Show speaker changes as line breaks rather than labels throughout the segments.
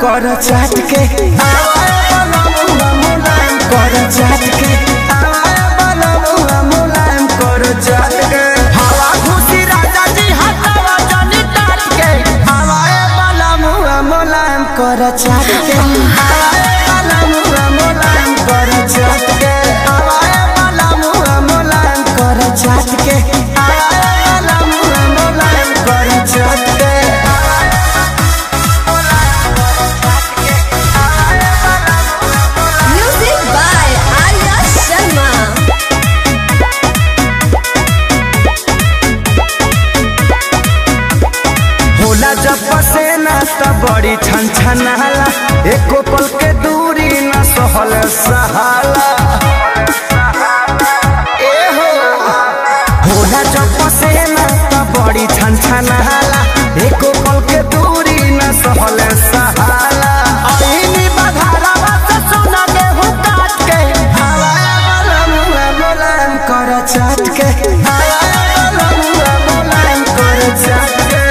कर चाट के कर चाट के कर चाट के हवा खुशी राजा जी हटावा जानी टाट के हवाए वाला मुआ मुलायम कर चाट के हवाए वाला मुआ मुलायम कर चाट के हवाए वाला मुआ मुलायम कर चाट के हवाए वाला मुआ मुलायम कर चाट के जब पसेना तब बड़ी छन छनाला एको पल के दूरी न सहल सहाला ए होला जब पसेना तब बड़ी छन छनाला एको पल के दूरी न सहल सहाला आईनी बधारा बस सोना गेहूं काट के हवाए वाला मुआ मुलायम कर चाट के हवाए वाला मुआ मुलायम कर चाट के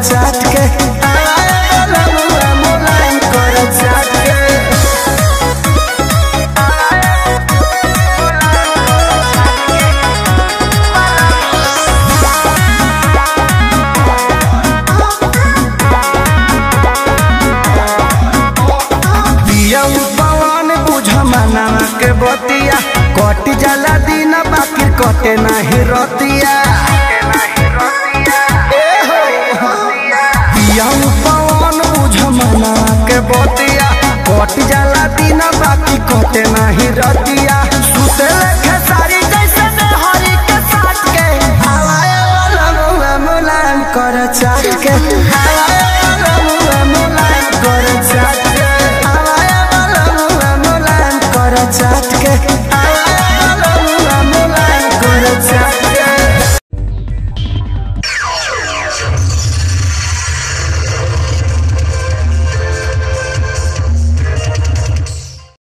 चाट के हवाए वाला मुआ मुलायम कर चाट के पिया पवन बुझ मनावा के बतिया कट जाला दिन बाकी कटे नहीं रतिया पवन बुझ मना के बतिया कट जाला दिन बाकी कटे नहीं रतिया सुते